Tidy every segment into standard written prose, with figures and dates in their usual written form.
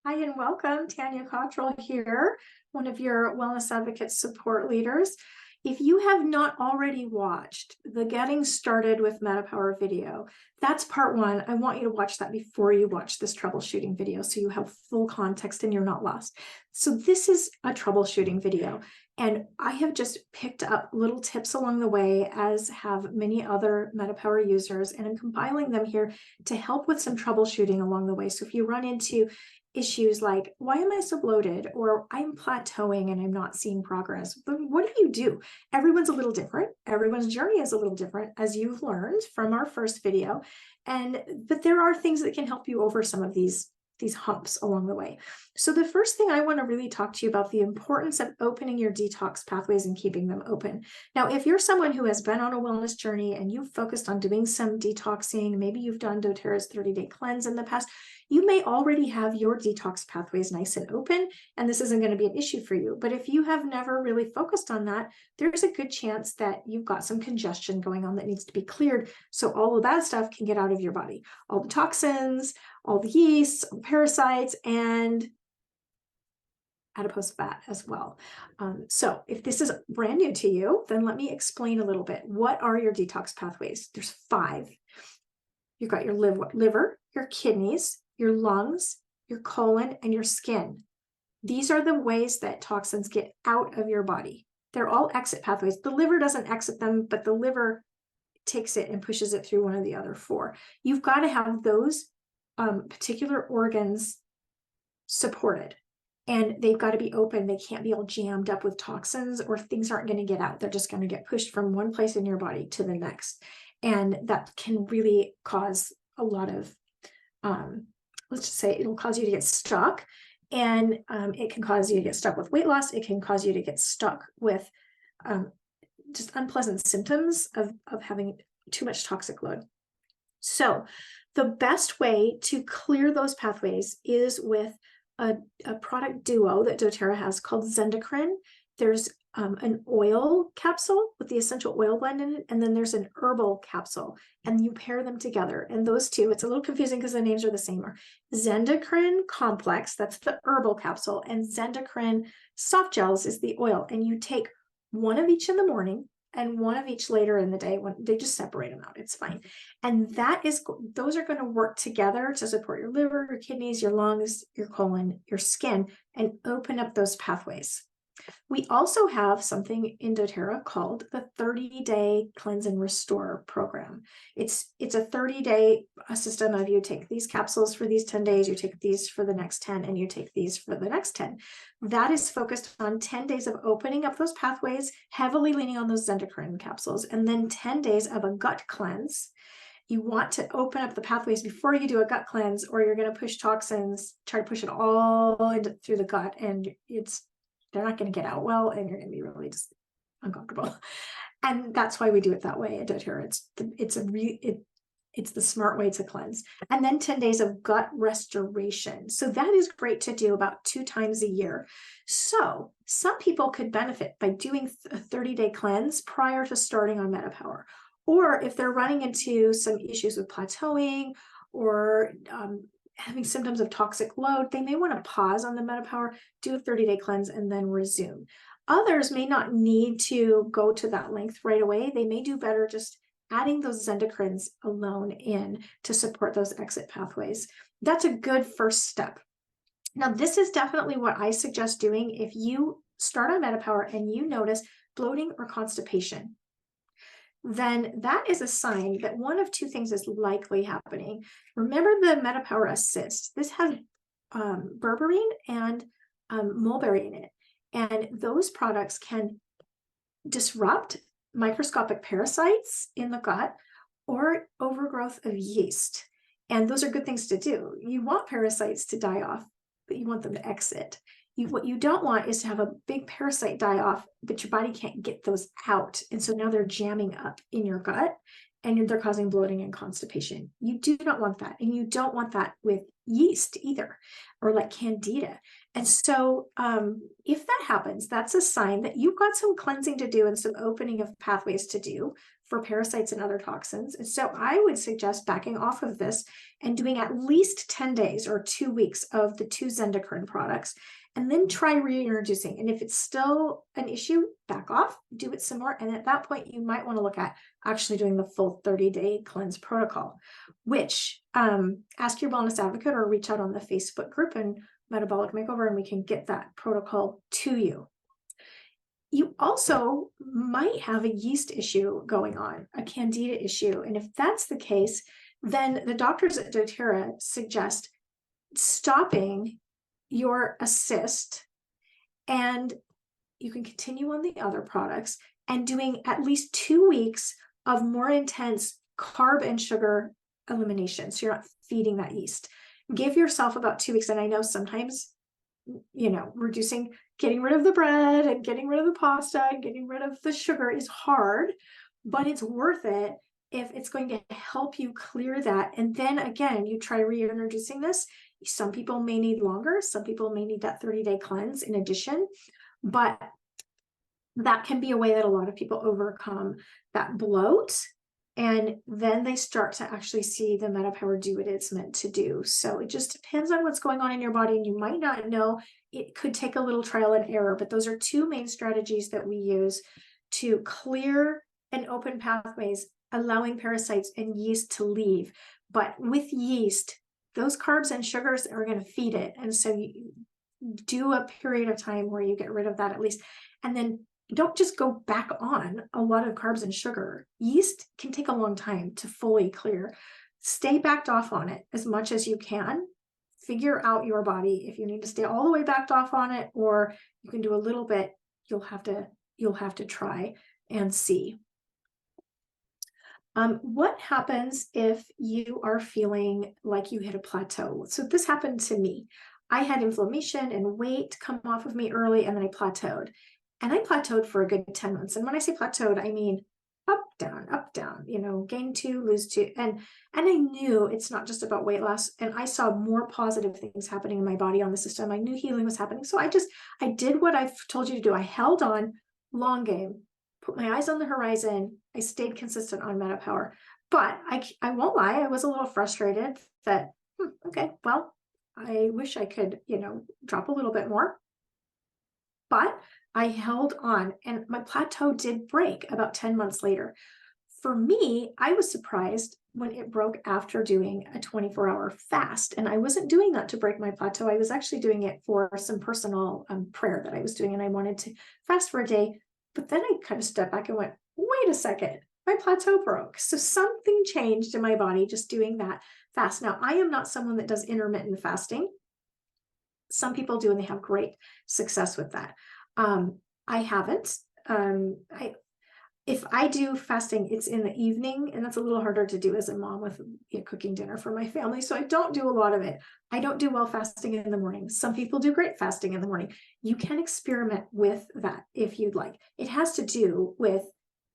Hi and welcome. Tanya Cottrell here, one of your Wellness Advocate support leaders. If you have not already watched the Getting Started with MetaPWR video, that's part one. I want you to watch that before you watch this troubleshooting video so you have full context and you're not lost. So this is a troubleshooting video, and I have just picked up little tips along the way, as have many other MetaPWR users, and I'm compiling them here to help with some troubleshooting along the way. So if you run into issues like, why am I so bloated? Or I'm plateauing and I'm not seeing progress. But what do? Everyone's a little different. Everyone's journey is a little different, as you've learned from our first video. But there are things that can help you over some of these humps along the way. So the first thing I want to really talk to you about, the importance of opening your detox pathways and keeping them open. Now, if you're someone who has been on a wellness journey and you've focused on doing some detoxing, maybe you've done doTERRA's 30-day cleanse in the past, you may already have your detox pathways nice and open, and this isn't going to be an issue for you. But if you have never really focused on that, there's a good chance that you've got some congestion going on that needs to be cleared, so all of that stuff can get out of your body. All the toxins, all the yeasts, all the parasites, and adipose fat as well. So if this is brand new to you, then let me explain a little bit. What are your detox pathways? There's 5. You've got your liver, your kidneys, your lungs, your colon, and your skin. These are the ways that toxins get out of your body. They're all exit pathways. The liver doesn't exit them, but the liver takes it and pushes it through one of the other 4. You've got to have those particular organs supported, and they've got to be open. They can't be all jammed up with toxins, or things aren't going to get out. They're just going to get pushed from one place in your body to the next. And that can really cause a lot of, let's just say it'll cause you to get stuck, and it can cause you to get stuck with weight loss. It can cause you to get stuck with just unpleasant symptoms of having too much toxic load. So the best way to clear those pathways is with a product duo that doTERRA has called Zendocrine. There's an oil capsule with the essential oil blend in it, and then there's an herbal capsule, and you pair them together. And those two, it's a little confusing because the names are the same, are Zendocrine Complex, that's the herbal capsule, and Zendocrine Soft Gels is the oil. And you take one of each in the morning and one of each later in the day. When they just separate them out, it's fine. And those are going to work together to support your liver, your kidneys, your lungs, your colon, your skin, and open up those pathways. We also have something in doTERRA called the 30-day Cleanse and Restore program. It's a 30-day system of, you take these capsules for these 10 days, you take these for the next 10, and you take these for the next 10. That is focused on 10 days of opening up those pathways, heavily leaning on those Zendocrine capsules, and then 10 days of a gut cleanse. You want to open up the pathways before you do a gut cleanse, or you're going to push toxins, try to push it all through the gut, and they're not going to get out well, and you're going to be really just uncomfortable. And that's why we do it that way at doTERRA. It's the smart way to cleanse. And then 10 days of gut restoration. So that is great to do about 2 times a year. So some people could benefit by doing a 30-day cleanse prior to starting on MetaPWR. Or if they're running into some issues with plateauing, or having symptoms of toxic load, they may want to pause on the MetaPWR, do a 30-day cleanse, and then resume. Others may not need to go to that length right away. They may do better just adding those Zendocrines alone in to support those exit pathways. That's a good first step. Now, this is definitely what I suggest doing if you start on MetaPWR and you notice bloating or constipation. Then that is a sign that one of 2 things is likely happening. Remember the MetaPWR Assist. This has berberine and mulberry in it. And those products can disrupt microscopic parasites in the gut or overgrowth of yeast. And those are good things to do. You want parasites to die off, but you want them to exit. What you don't want is to have a big parasite die off, but your body can't get those out. And so now they're jamming up in your gut, and they're causing bloating and constipation. You do not want that. And you don't want that with yeast either, or like candida. And so if that happens, that's a sign that you've got some cleansing to do and some opening of pathways to do for parasites and other toxins. And so I would suggest backing off of this and doing at least 10 days or 2 weeks of the 2 Zendocrine products, and then try reintroducing. And if it's still an issue, back off, do it some more. And at that point, you might want to look at actually doing the full 30-day cleanse protocol, which ask your wellness advocate or reach out on the Facebook group and Metabolic Makeover, and we can get that protocol to you. You also might have a yeast issue going on, a candida issue. And if that's the case, then the doctors at doTERRA suggest stopping your assist, and you can continue on the other products and doing at least 2 weeks of more intense carb and sugar elimination. So you're not feeding that yeast. Give yourself about 2 weeks. And I know sometimes, reducing, getting rid of the bread and getting rid of the pasta and getting rid of the sugar is hard, but it's worth it if it's going to help you clear that. And then again, you try reintroducing this. Some people may need longer, some people may need that 30-day cleanse in addition, but that can be a way that a lot of people overcome that bloat. And then they start to actually see the MetaPWR do what it's meant to do. So it just depends on what's going on in your body, and you might not know. It could take a little trial and error, but those are 2 main strategies that we use to clear and open pathways, allowing parasites and yeast to leave. But with yeast, those carbs and sugars are going to feed it. And so you do a period of time where you get rid of that at least, and then don't just go back on a lot of carbs and sugar. Yeast can take a long time to fully clear. Stay backed off on it as much as you can. Figure out your body if you need to stay all the way backed off on it, or you can do a little bit. You'll have to try and see. What happens if you are feeling like you hit a plateau? So this happened to me. I had inflammation and weight come off of me early, and then I plateaued. And I plateaued for a good 10 months. And when I say plateaued, I mean up, down, gain 2, lose 2. And I knew it's not just about weight loss. And I saw more positive things happening in my body on the system. I knew healing was happening. So I did what I've told you to do. I held on, long game, put my eyes on the horizon. I stayed consistent on MetaPWR. But I won't lie, I was a little frustrated that, okay, well, I wish I could, drop a little bit more. But I held on, and my plateau did break about 10 months later. For me, I was surprised when it broke after doing a 24-hour fast. And I wasn't doing that to break my plateau. I was actually doing it for some personal prayer that I was doing, and I wanted to fast for a day. But then I kind of stepped back and went, wait a second, my plateau broke. So something changed in my body just doing that fast. Now, I am not someone that does intermittent fasting. Some people do, and they have great success with that. I haven't. If I do fasting, it's in the evening, and that's a little harder to do as a mom with cooking dinner for my family. So I don't do a lot of it. I don't do well fasting in the morning. Some people do great fasting in the morning. You can experiment with that if you'd like. It has to do with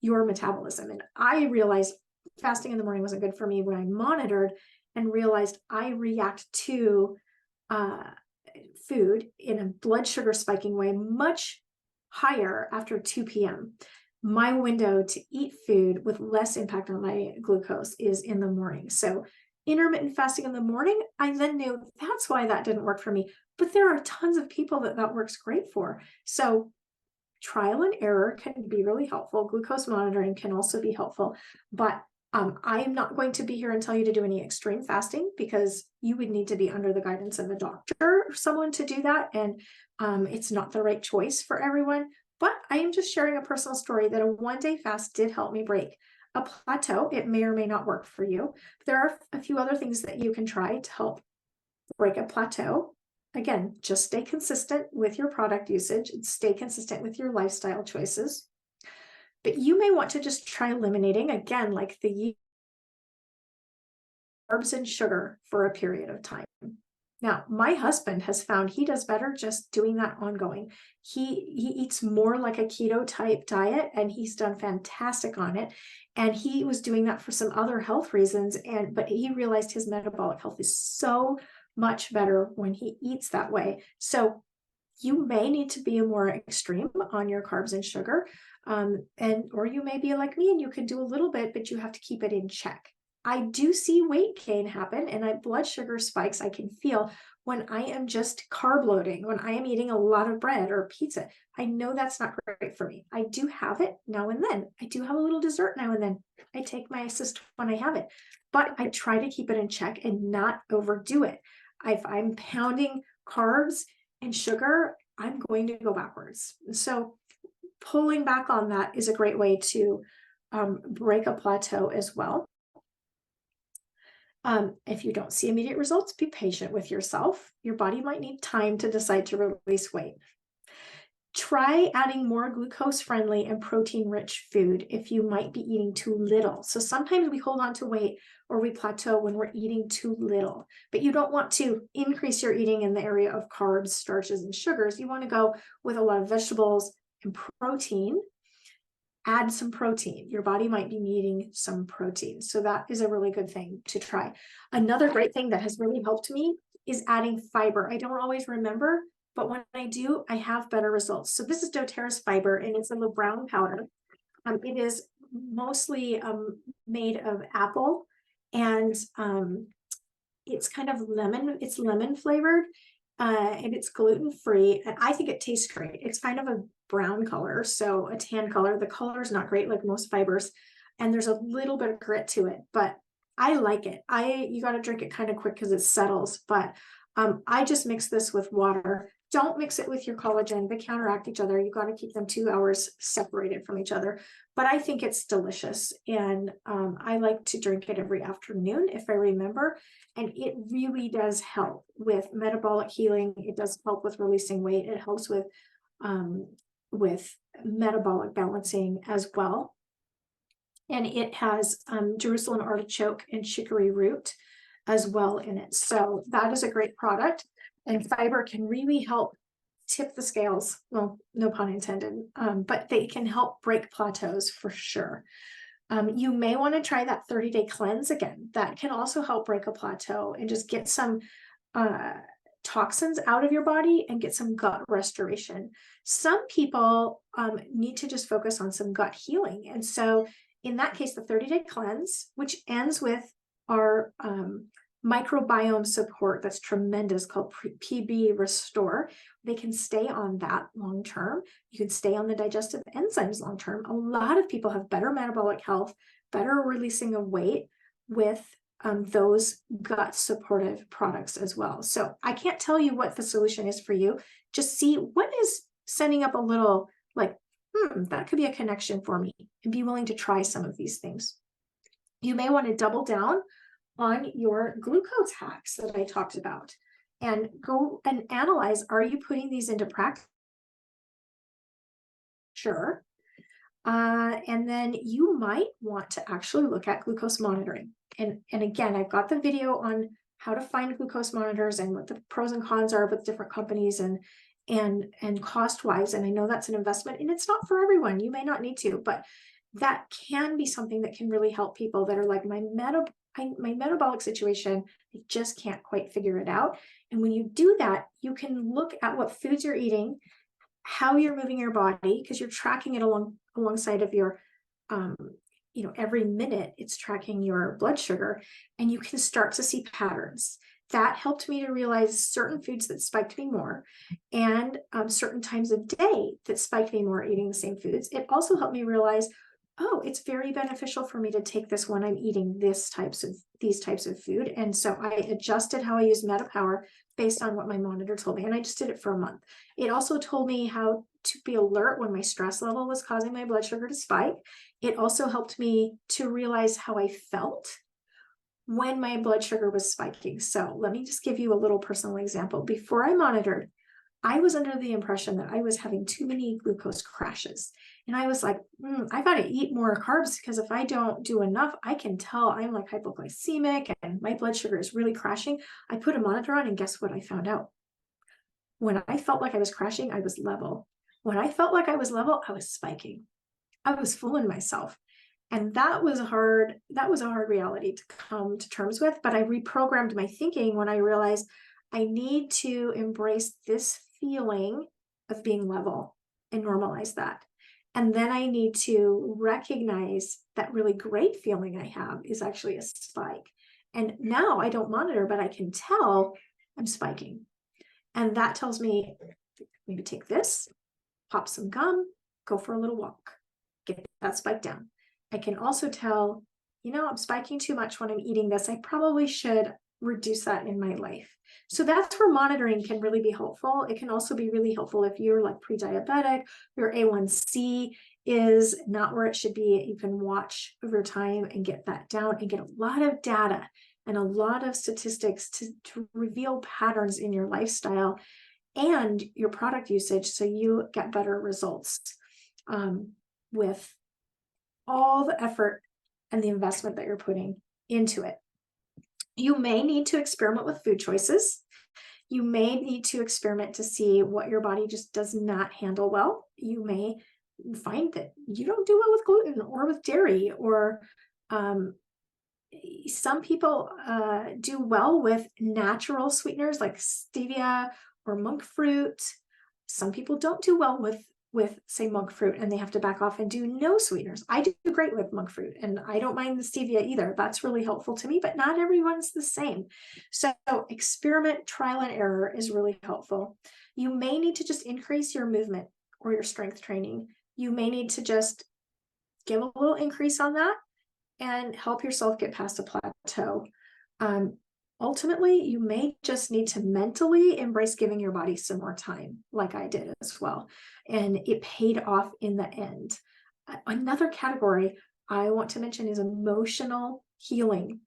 your metabolism. And I realized fasting in the morning wasn't good for me when I monitored and realized I react to food in a blood sugar spiking way much higher after 2 p.m. My window to eat food with less impact on my glucose is in the morning. So intermittent fasting in the morning, I then knew that's why that didn't work for me. But there are tons of people that works great for. So trial and error can be really helpful. Glucose monitoring can also be helpful. But I am not going to be here and tell you to do any extreme fasting, because you would need to be under the guidance of a doctor or someone to do that. And it's not the right choice for everyone. But I am just sharing a personal story that a one-day fast did help me break a plateau. It may or may not work for you. There are a few other things that you can try to help break a plateau. Again, just stay consistent with your product usage and stay consistent with your lifestyle choices. But you may want to just try eliminating, again, like the carbs and sugar for a period of time. Now, my husband has found he does better just doing that ongoing. He eats more like a keto type diet, and he's done fantastic on it. And he was doing that for some other health reasons, but he realized his metabolic health is so much better when he eats that way. So You may need to be more extreme on your carbs and sugar, or you may be like me and you can do a little bit, but you have to keep it in check. I do see weight gain happen and blood sugar spikes I can feel when I am just carb loading, when I am eating a lot of bread or pizza. I know that's not great for me. I do have it now and then. I do have a little dessert now and then. I take my assist when I have it, but I try to keep it in check and not overdo it. If I'm pounding carbs and sugar, I'm going to go backwards. So pulling back on that is a great way to break a plateau as well. If you don't see immediate results, be patient with yourself. Your body might need time to decide to release weight. Try adding more glucose-friendly and protein-rich food if you might be eating too little. So sometimes we hold on to weight or we plateau when we're eating too little, but you don't want to increase your eating in the area of carbs, starches, and sugars. You want to go with a lot of vegetables and protein. Add some protein. Your body might be needing some protein. So that is a really good thing to try. Another great thing that has really helped me is adding fiber. I don't always remember, but when I do, I have better results. So this is doTERRA's fiber, and it's in the brown powder. It is mostly made of apple, and it's kind of lemon flavored, and it's gluten-free, and I think it tastes great. It's kind of a brown color, so a tan color. The color is not great like most fibers, and there's a little bit of grit to it, but I like it. You got to drink it kind of quick because it settles, but I just mix this with water. Don't mix it with your collagen. They counteract each other. You got to keep them 2 hours separated from each other. But I think it's delicious. And I like to drink it every afternoon if I remember. And it really does help with metabolic healing. It does help with releasing weight. It helps with metabolic balancing as well. And it has Jerusalem artichoke and chicory root as well in it. So that is a great product. And fiber can really help tip the scales. Well, no pun intended, but they can help break plateaus for sure. You may want to try that 30-day cleanse again. That can also help break a plateau and just get some toxins out of your body and get some gut restoration. Some people need to just focus on some gut healing. And so in that case, the 30-day cleanse, which ends with our microbiome support that's tremendous, called PB Restore. They can stay on that long term. You can stay on the digestive enzymes long term. A lot of people have better metabolic health, better releasing of weight with those gut supportive products as well. So I can't tell you what the solution is for you. Just see what is sending up a little like, that could be a connection for me, and be willing to try some of these things. You may want to double down on your glucose hacks that I talked about and go and analyze, are you putting these into practice? Sure. And then you might want to actually look at glucose monitoring. And again, I've got the video on how to find glucose monitors and what the pros and cons are with different companies and cost wise. And I know that's an investment, and it's not for everyone. You may not need to, but that can be something that can really help people that are like, my metabolic situation, I just can't quite figure it out. And when you do that, you can look at what foods you're eating, how you're moving your body, because you're tracking it alongside of your, every minute it's tracking your blood sugar, and you can start to see patterns. That helped me to realize certain foods that spiked me more, and certain times of day that spiked me more eating the same foods. It also helped me realize, oh, it's very beneficial for me to take this when I'm eating these types of food. And so I adjusted how I use MetaPWR based on what my monitor told me. And I just did it for a month. It also told me how to be alert when my stress level was causing my blood sugar to spike. It also helped me to realize how I felt when my blood sugar was spiking. So let me just give you a little personal example. Before I monitored, I was under the impression that I was having too many glucose crashes. And I was like, I got to eat more carbs, because if I don't do enough, I can tell I'm like hypoglycemic and my blood sugar is really crashing. I put a monitor on, and guess what I found out? When I felt like I was crashing, I was level. When I felt like I was level, I was spiking. I was fooling myself. And that was hard. That was a hard reality to come to terms with. But I reprogrammed my thinking when I realized I need to embrace this feeling of being level and normalize that. And then I need to recognize that really great feeling I have is actually a spike. And now I don't monitor, but I can tell I'm spiking. And that tells me maybe take this, pop some gum, go for a little walk, get that spike down. I can also tell, I'm spiking too much when I'm eating this. I probably should reduce that in my life. So that's where monitoring can really be helpful. It can also be really helpful if you're like pre-diabetic, your A1C is not where it should be. You can watch over time and get that down and get a lot of data and a lot of statistics to reveal patterns in your lifestyle and your product usage so you get better results with all the effort and the investment that you're putting into it. You may need to experiment with food choices. You may need to experiment to see what your body just does not handle well. You may find that you don't do well with gluten or with dairy, or some people do well with natural sweeteners like stevia or monk fruit. Some people don't do well with say monk fruit, and they have to back off and do no sweeteners. I do great with monk fruit, and I don't mind the stevia either. That's really helpful to me, but not everyone's the same. So experiment, trial and error is really helpful. You may need to just increase your movement or your strength training. You may need to just give a little increase on that and help yourself get past a plateau. Ultimately, you may just need to mentally embrace giving your body some more time, like I did as well. And it paid off in the end. Another category I want to mention is emotional healing.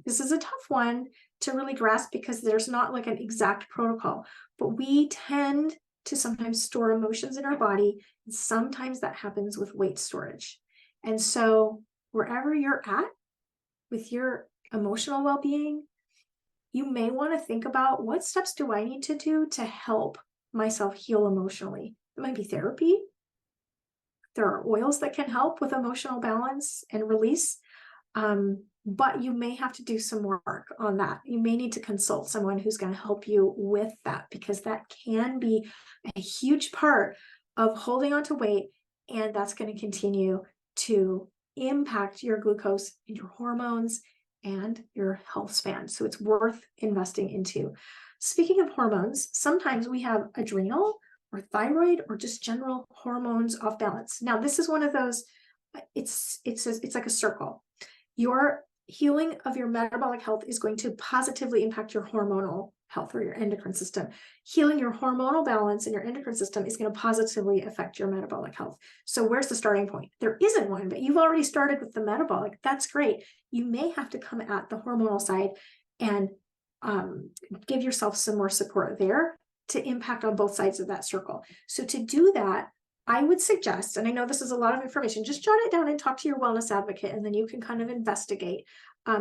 This is a tough one to really grasp because there's not like an exact protocol, but we tend to sometimes store emotions in our body. And sometimes that happens with weight storage. And so wherever you're at with your emotional well-being, you may want to think about what steps do I need to do to help myself heal emotionally. It might be therapy. There are oils that can help with emotional balance and release, but you may have to do some work on that. You may need to consult someone who's going to help you with that, because that can be a huge part of holding on to weight, and that's going to continue to impact your glucose and your hormones and your health span. So it's worth investing into. Speaking of hormones, sometimes we have adrenal or thyroid or just general hormones off balance. Now, this is one of those, it's like a circle. Your healing of your metabolic health is going to positively impact your hormonal health or your endocrine system. Healing your hormonal balance and your endocrine system is going to positively affect your metabolic health. So where's the starting point? There isn't one, but you've already started with the metabolic. That's great. You may have to come at the hormonal side and give yourself some more support there to impact on both sides of that circle. So to do that, I would suggest, and I know this is a lot of information, just jot it down and talk to your wellness advocate, and then you can kind of investigate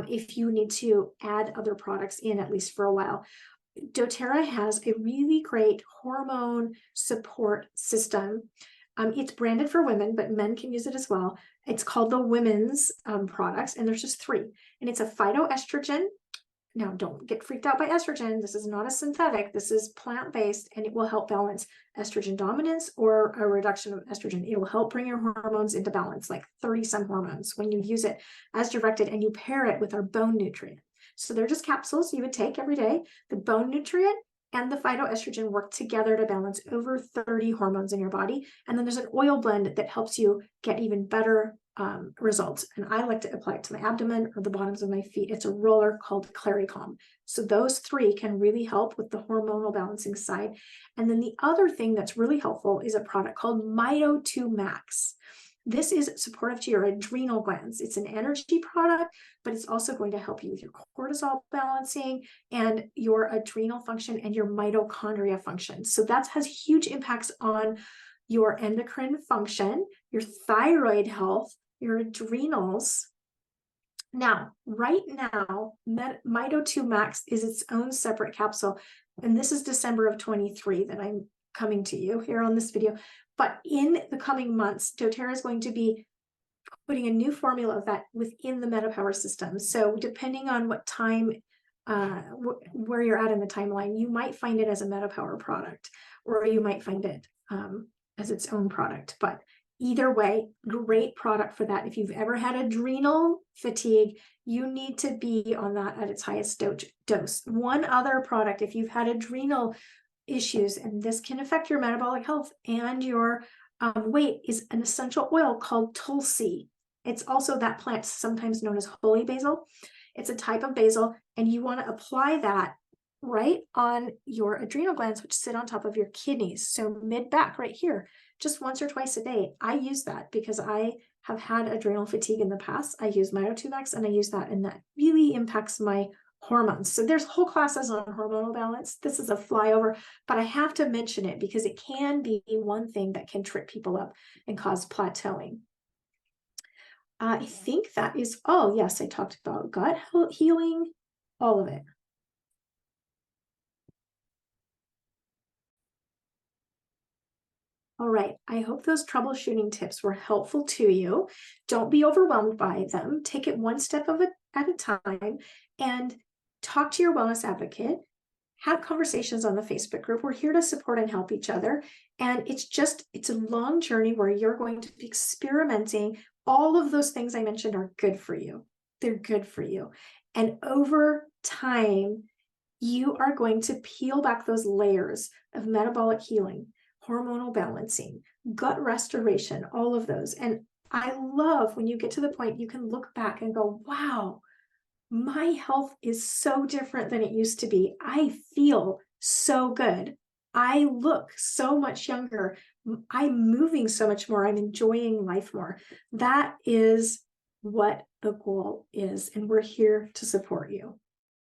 if you need to add other products in, at least for a while. doTERRA has a really great hormone support system. It's branded for women, but men can use it as well. It's called the women's products, and there's just 3. And it's a phytoestrogen. Now, don't get freaked out by estrogen. This is not a synthetic. This is plant-based, and it will help balance estrogen dominance or a reduction of estrogen. It will help bring your hormones into balance, like 30-some hormones, when you use it as directed and you pair it with our bone nutrient. So they're just capsules you would take every day. The bone nutrient and the phytoestrogen work together to balance over 30 hormones in your body. And then there's an oil blend that helps you get even better results. And I like to apply it to my abdomen or the bottoms of my feet. It's a roller called Claricalm. So those 3 can really help with the hormonal balancing side. And then the other thing that's really helpful is a product called Mito2 Max. This is supportive to your adrenal glands. It's an energy product, but it's also going to help you with your cortisol balancing and your adrenal function and your mitochondria function. So that has huge impacts on your endocrine function, your thyroid health, your adrenals. Now, right now, Mito2 Max is its own separate capsule, and this is December of 23 that I'm coming to you here on this video. But in the coming months, doTERRA is going to be putting a new formula of that within the MetaPWR system. So depending on what time where you're at in the timeline. You might find it as a MetaPWR product, or you might find it as its own product. But either way, great product for that. If you've ever had adrenal fatigue, you need to be on that at its highest dose. One other product, if you've had adrenal issues, and this can affect your metabolic health and your weight, is an essential oil called Tulsi. It's also that plant, sometimes known as holy basil. It's a type of basil, and you want to apply that right on your adrenal glands, which sit on top of your kidneys. So mid-back right here, just once or twice a day. I use that because I have had adrenal fatigue in the past. I use MitoTWX, and I use that, and that really impacts my hormones. So there's whole classes on hormonal balance. This is a flyover, but I have to mention it because it can be one thing that can trip people up and cause plateauing. I think that is all. Yes, I talked about gut healing, all of it. All right, I hope those troubleshooting tips were helpful to you. Don't be overwhelmed by them. Take it one step at a time and talk to your wellness advocate. Have conversations on the Facebook group. We're here to support and help each other. And it's a long journey where you're going to be experimenting. All of those things I mentioned are good for you. They're good for you. And over time, you are going to peel back those layers of metabolic healing, hormonal balancing, gut restoration, all of those. And I love when you get to the point you can look back and go, wow, my health is so different than it used to be. I feel so good. I look so much younger. I'm moving so much more. I'm enjoying life more. That is what the goal is, and we're here to support you.